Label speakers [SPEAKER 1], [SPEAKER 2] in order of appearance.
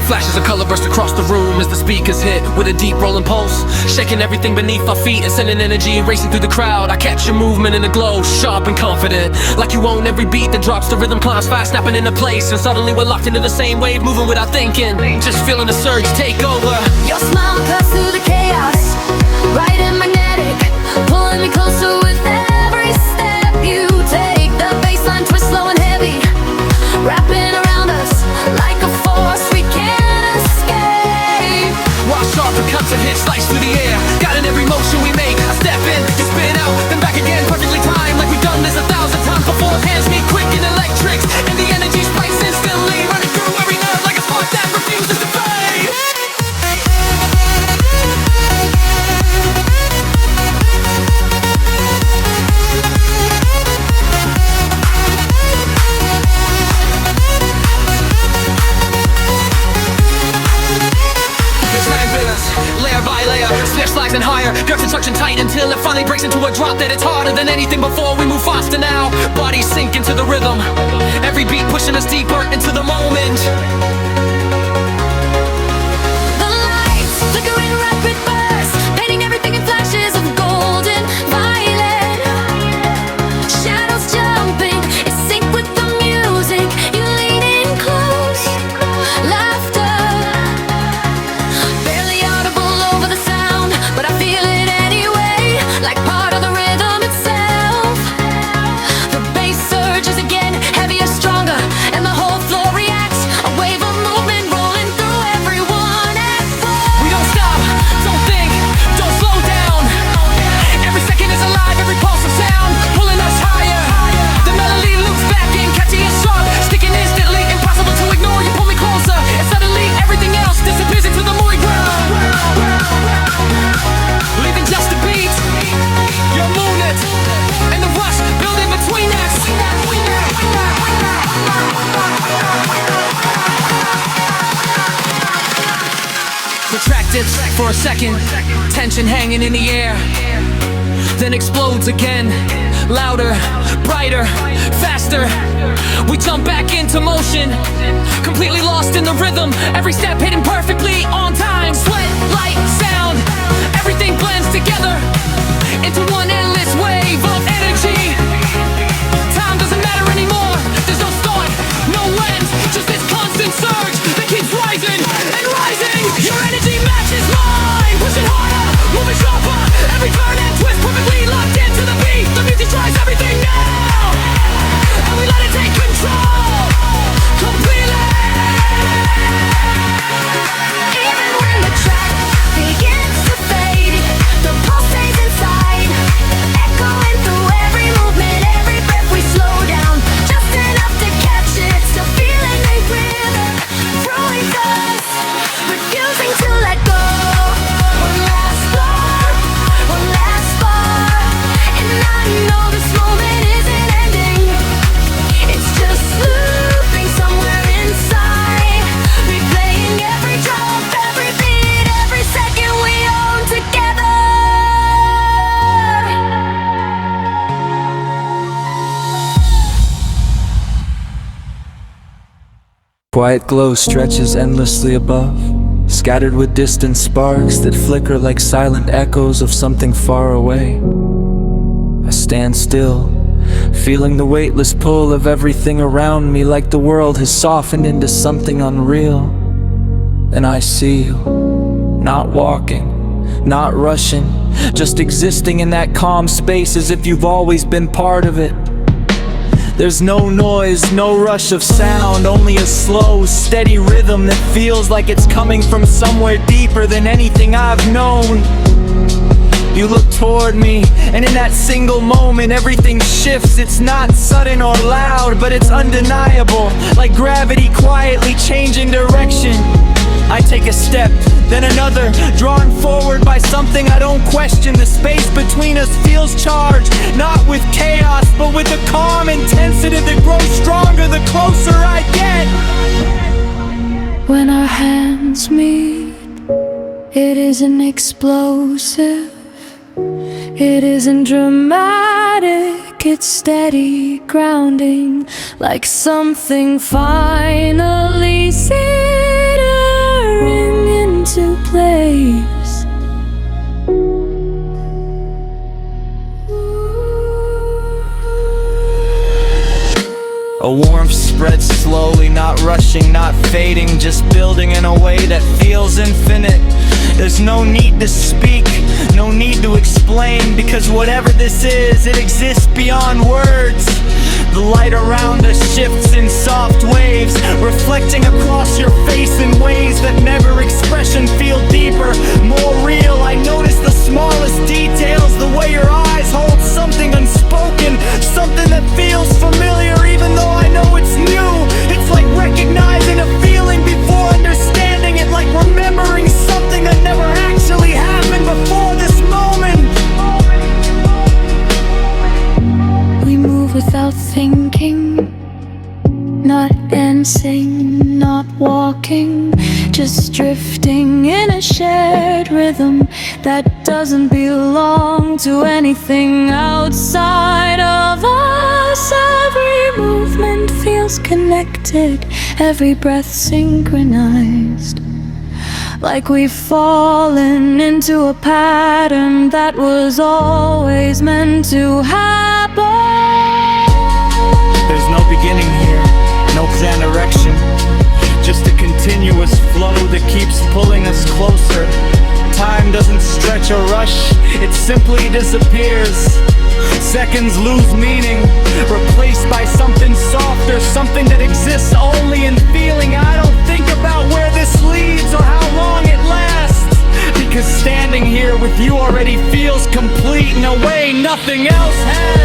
[SPEAKER 1] Flashes of color burst across the room as the speakers hit with a deep rolling pulse, shaking everything beneath our feet and sending energy racing through the crowd. I catch your movement in the glow, sharp and confident, like you own every beat that drops. The rhythm climbs fast, snapping into place, and suddenly we're locked into the same wave, moving without thinking, just feeling the surge take over.
[SPEAKER 2] Your smile cuts through the chaos, bright and magnetic, pulling me closer with every step you take. The bassline twists slow and heavy, wrapping around us like a force we can't escape.
[SPEAKER 1] While sharp percussive hits slice through the air, guiding every motion we make. I step in, you spin out, then back again, perfectly timed, like we've done this 1,000 times before. Hands meet quick and electrics, and the energy spikes instantly, running through every nerve like a spark that refuses to fade. Layer by layer, snare slides and higher, grips and suction tight until it finally breaks into a drop that it's harder than anything before. We move faster now, bodies sink into the rhythm, every beat pushing us deeper into the moment.
[SPEAKER 2] The lights flicker in rapid bursts, painting everything in flashes of golden violet. Shadows jumping in sync with the music, you lean in close, laughter barely audible over the sound, but I feel it anyway, like part of the rhythm itself. The bass surges again, heavier, stronger, and the whole floor reacts, a wave of movement rolling through everyone at once.
[SPEAKER 1] We don't stop, don't think, don't slow down. Every second is alive, every pulse of sound pulling us higher. The melody loops back in, catchy and sharp, sticking instantly, impossible to ignore. You pull me closer, and suddenly everything else disappears into the moving ground, leaving just a beat, your movement, and the rush building between us. Retracted for a second, tension hanging in the air, then explodes again, louder, brighter, faster. We jump back into motion, completely lost in the rhythm, every step hitting perfectly on time. Sweat, light, sound, everything blends together into one endless wave of energy. Time doesn't matter anymore, there's no start, no end, just this constant surge that keeps rising and rising. Your energy matches mine, pushing harder, moving sharper, every turn and twist perfectly locked into the beat. The music tries everything now, and we let it take control completely.
[SPEAKER 2] Even when the track begins to fade, the pulse stays inside, echoing through every movement, every breath we slow down, just enough to catch it, still feeling the rhythm throwing us, refusing to let go. One last bar, and I know this moment isn't ending, it's just looping somewhere inside, replaying every drop, every beat, every second we own together.
[SPEAKER 3] Quiet glow stretches endlessly above, scattered with distant sparks that flicker like silent echoes of something far away. I stand still, feeling the weightless pull of everything around me, like the world has softened into something unreal. Then I see you, not walking, not rushing, just existing in that calm space as if you've always been part of it. There's no noise, no rush of sound, only a slow, steady rhythm that feels like it's coming from somewhere deeper than anything I've known. You look toward me, and in that single moment everything shifts. It's not sudden or loud, but it's undeniable, like gravity quietly changing direction. I take a step, then another, drawn forward by something I don't question. The space between us feels charged, not with chaos, but with a calm intensity that grows stronger the closer I get.
[SPEAKER 2] When our hands meet, it isn't explosive, it isn't dramatic, it's steady, grounding, like something finally settles.
[SPEAKER 4] fading, just building in a way that feels infinite. There's no need to speak, no need to explain, because whatever this is, it exists beyond words. The light around us shifts in soft waves, reflecting across your face in ways that never expression feel deeper, more real. I notice the smallest details, the way your eyes hold something unspoken, something that feels familiar even though I know it's new. It's like recognizing a feeling before understanding it, like remembering something that never actually happened before this moment.
[SPEAKER 2] We move without thinking, not dancing, not walking, just drifting in a shared rhythm that doesn't belong to anything outside of us. Every movement feels connected, every breath synchronized, like we've fallen into a pattern that was always meant to happen.
[SPEAKER 4] There's no beginning here, no plan direction, just a continuous flow that keeps pulling us closer. Time doesn't stretch or rush, it simply disappears. Seconds lose meaning, replaced by something softer, something that exists only in feeling. I don't think about where this leads or how long it lasts, because standing here with you already feels complete in a way nothing else has.